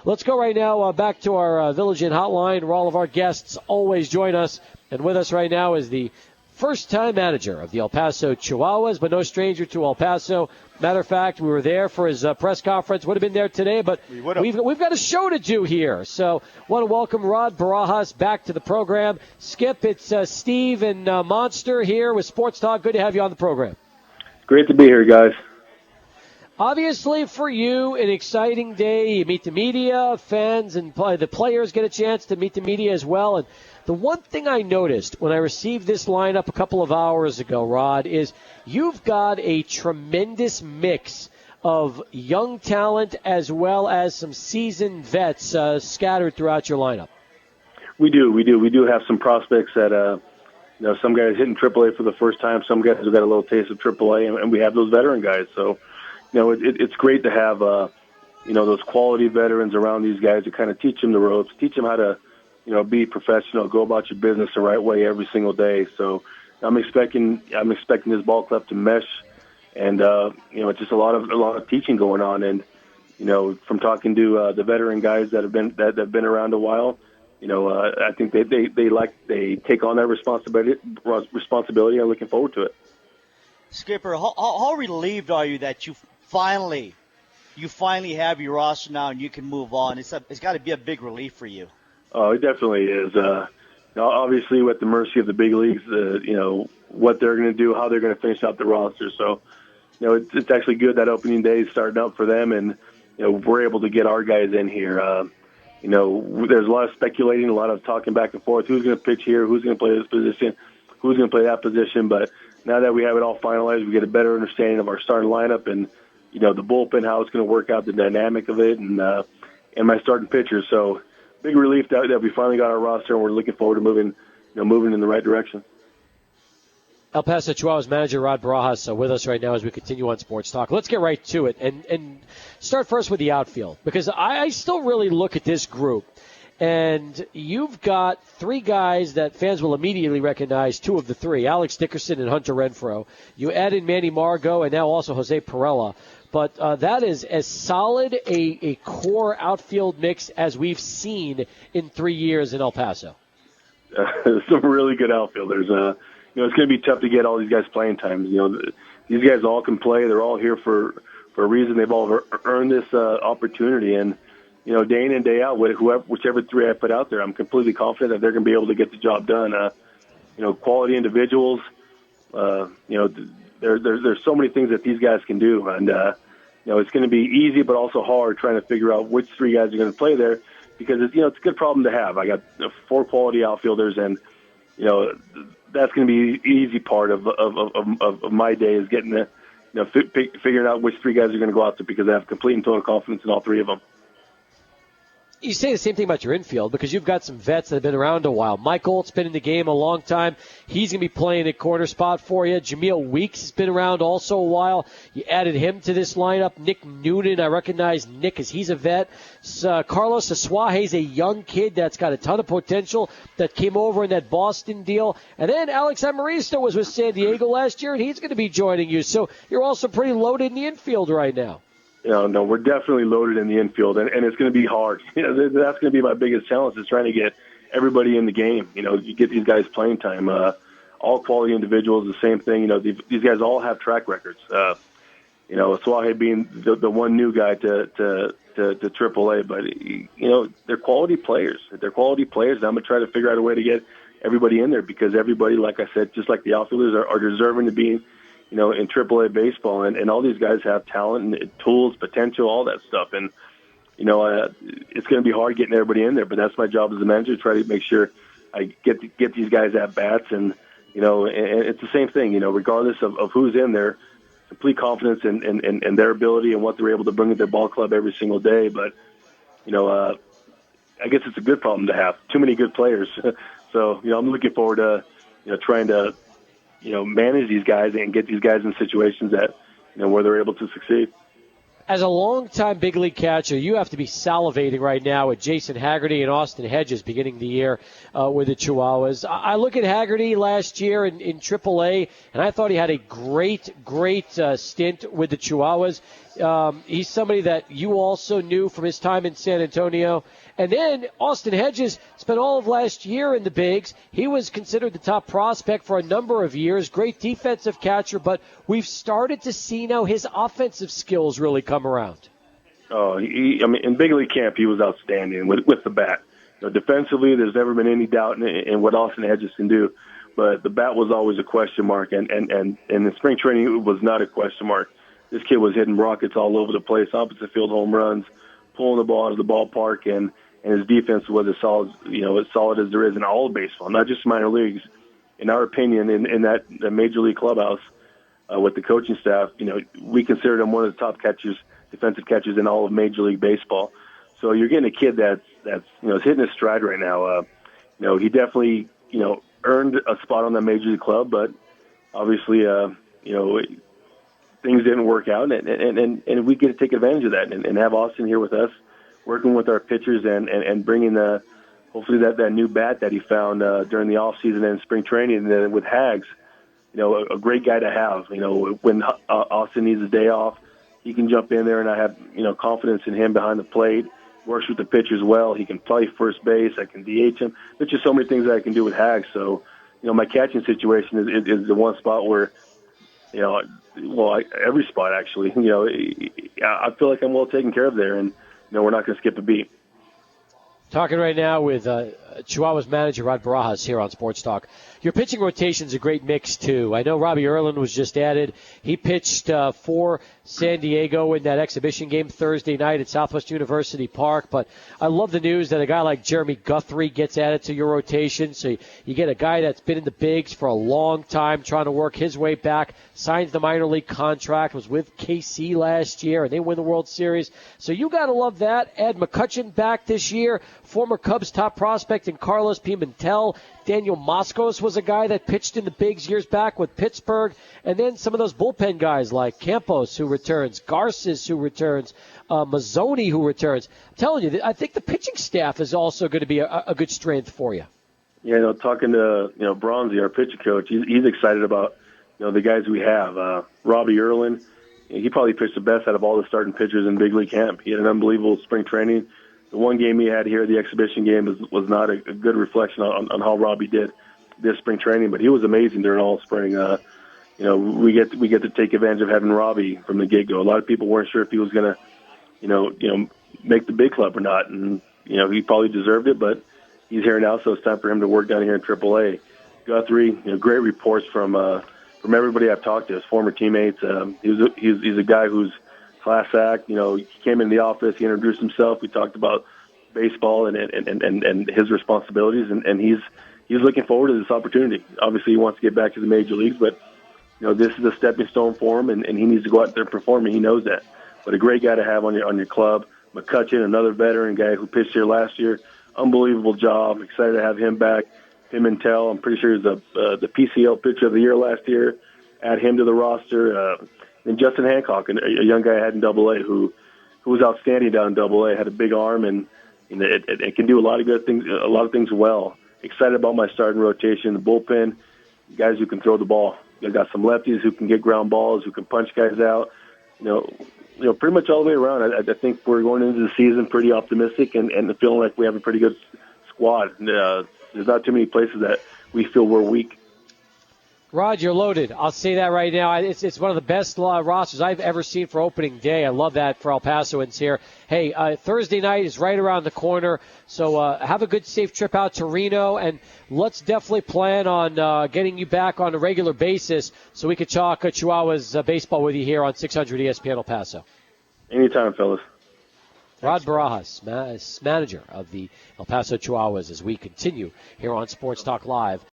Let's go right now back to our Village Inn hotline where all of our guests always join us. And with us right now is the first-time manager of the El Paso Chihuahuas, but no stranger to El Paso. Matter of fact, we were there for his press conference. Would have been there today, but we've got a show to do here. So want to welcome Rod Barajas back to the program. Skip, it's Steve and Monster here with Sportstalk. Good to have you on the program. Great to be here, guys. Obviously, for you, an exciting day. You meet the media, fans, and the players get a chance to meet the media as well. And the one thing I noticed when I received this lineup a couple of hours ago, Rod, is you've got a tremendous mix of young talent as well as some seasoned vets scattered throughout your lineup. We do have some prospects that, some guys hitting AAA for the first time. Some guys have got a little taste of AAA, and we have those veteran guys. So, it's great to have, those quality veterans around these guys to kind of teach them the ropes, teach them how to, be professional, go about your business the right way every single day. So I'm expecting this ball club to mesh, and it's just a lot of teaching going on. And from talking to the veteran guys that have been around a while, I think they take on that responsibility. I'm looking forward to it. Skipper, how relieved are you that you finally have your roster now and you can move on? It's got to be a big relief for you. Oh, it definitely is. Obviously, with the mercy of the big leagues, what they're going to do, how they're going to finish out the roster. So, it's actually good that opening day is starting out for them, and we're able to get our guys in here. There's a lot of speculating, a lot of talking back and forth. Who's going to pitch here? Who's going to play this position? Who's going to play that position? But now that we have it all finalized, we get a better understanding of our starting lineup and the bullpen, how it's going to work out, the dynamic of it, and my starting pitchers. So. Big relief that we finally got our roster, and we're looking forward to moving in the right direction. El Paso Chihuahuas manager Rod Barajas with us right now as we continue on Sports Talk. Let's get right to it and start first with the outfield, because I still really look at this group, and you've got three guys that fans will immediately recognize, two of the three, Alex Dickerson and Hunter Renfroe. You add in Manny Margot and now also Jose Perella. But that is as solid a core outfield mix as we've seen in 3 years in El Paso. Some really good outfielders. It's going to be tough to get all these guys playing time. These guys all can play. They're all here for a reason. They've all earned this opportunity. And, day in and day out, whichever three I put out there, I'm completely confident that they're going to be able to get the job done. Quality individuals, There's so many things that these guys can do, and it's going to be easy but also hard trying to figure out which three guys are going to play there, because it's a good problem to have. I got 4 quality outfielders, and that's going to be the easy part of my day is getting figuring out which three guys are going to go out there, because I have complete and total confidence in all three of them. You say the same thing about your infield, because you've got some vets that have been around a while. Mike Olt's been in the game a long time. He's going to be playing at corner spot for you. Jameel Weeks has been around also a while. You added him to this lineup. Nick Noonan, I recognize Nick as he's a vet. Carlos Asuaje's a young kid that's got a ton of potential that came over in that Boston deal. And then Alex Amaristo was with San Diego last year, and he's going to be joining you. So you're also pretty loaded in the infield right now. No, we're definitely loaded in the infield, and it's going to be hard. That's going to be my biggest challenge, is trying to get everybody in the game. You get these guys playing time. All quality individuals, the same thing. These guys all have track records. Asuaje being the one new guy to AAA, but they're quality players. They're quality players. And I'm going to try to figure out a way to get everybody in there, because everybody, like I said, just like the outfielders, are deserving to be in AAA baseball, and all these guys have talent and tools, potential, all that stuff. And, it's going to be hard getting everybody in there, but that's my job as a manager, to try to make sure I get these guys at bats. And, and it's the same thing, regardless of who's in there, complete confidence in their ability and what they're able to bring to their ball club every single day. But, I guess it's a good problem to have. Too many good players. So, I'm looking forward to, trying to, manage these guys and get these guys in situations that, where they're able to succeed. As a longtime big league catcher, you have to be salivating right now with Jason Haggerty and Austin Hedges beginning the year with the Chihuahuas. I look at Haggerty last year in AAA, and I thought he had a great stint with the Chihuahuas. He's somebody that you also knew from his time in San Antonio. And then Austin Hedges spent all of last year in the bigs. He was considered the top prospect for a number of years. Great defensive catcher, but we've started to see now his offensive skills really come around. Oh, in big league camp, he was outstanding with the bat. Defensively, there's never been any doubt in what Austin Hedges can do. But the bat was always a question mark, and in spring training, it was not a question mark. This kid was hitting rockets all over the place, opposite field home runs, pulling the ball out of the ballpark, and his defense was as solid as there is in all of baseball, not just minor leagues. In our opinion, in that major league clubhouse with the coaching staff, we considered him one of the top catchers, defensive catchers in all of Major League Baseball. So you're getting a kid that's is hitting his stride right now. He definitely earned a spot on the major league club, but obviously things didn't work out, and we get to take advantage of that and have Austin here with us, working with our pitchers and bringing hopefully that new bat that he found during the off season and spring training, and then with Hags, a great guy to have. When Austin needs a day off, he can jump in there, and I have confidence in him behind the plate. Works with the pitchers well. He can play first base. I can DH him. There's just so many things that I can do with Hags. So, my catching situation is the one spot where, every spot actually. I feel like I'm well taken care of there, and we're not going to skip a beat. Talking right now with Chihuahua's manager, Rod Barajas, here on Sports Talk. Your pitching rotation's a great mix, too. I know Robbie Erlin was just added. He pitched for San Diego in that exhibition game Thursday night at Southwest University Park. But I love the news that a guy like Jeremy Guthrie gets added to your rotation. So you get a guy that's been in the bigs for a long time, trying to work his way back, signs the minor league contract, was with KC last year, and they win the World Series. So you got to love that. Ed McCutcheon back this year, former Cubs top prospect in Carlos Pimentel. Daniel Moscos was a guy that pitched in the bigs years back with Pittsburgh. And then some of those bullpen guys like Campos, who returns, Garces, who returns, Mazzoni, who returns. I'm telling you, I think the pitching staff is also going to be a good strength for you. Yeah, talking to, Bronzy, our pitching coach, he's excited about, the guys we have. Robbie Erlin, he probably pitched the best out of all the starting pitchers in big league camp. He had an unbelievable spring training. The one game he had here, the exhibition game, was not a good reflection on how Robbie did this spring training, but he was amazing during all spring. We get to take advantage of having Robbie from the get-go. A lot of people weren't sure if he was going to, make the big club or not, and he probably deserved it, but he's here now, so it's time for him to work down here in AAA. Guthrie, great reports from everybody I've talked to, his former teammates. He's a guy who's class act. He came in the office, he introduced himself. We talked about baseball and his responsibilities, and he's looking forward to this opportunity. Obviously, he wants to get back to the major leagues, but this is a stepping stone for him, and he needs to go out there and perform, and he knows that. But a great guy to have on your club. McCutcheon, another veteran guy who pitched here last year, unbelievable job. Excited to have him back. Pimentel, I'm pretty sure he's the PCL pitcher of the year last year. Add him to the roster. And Justin Hancock, a young guy I had in AA who was outstanding down in AA, had a big arm and it can do a lot of things well. Excited about my starting rotation, the bullpen, guys who can throw the ball. I got some lefties who can get ground balls, who can punch guys out. Pretty much all the way around. I think we're going into the season pretty optimistic and feeling like we have a pretty good squad. There's not too many places that we feel we're weak. Rod, you're loaded. I'll say that right now. It's one of the best rosters I've ever seen for opening day. I love that for El Pasoans here. Hey, Thursday night is right around the corner, so have a good, safe trip out to Reno, and let's definitely plan on getting you back on a regular basis so we could talk Chihuahua's baseball with you here on 600 ESPN El Paso. Anytime, fellas. Rod Barajas, manager of the El Paso Chihuahuas, as we continue here on Sports Talk Live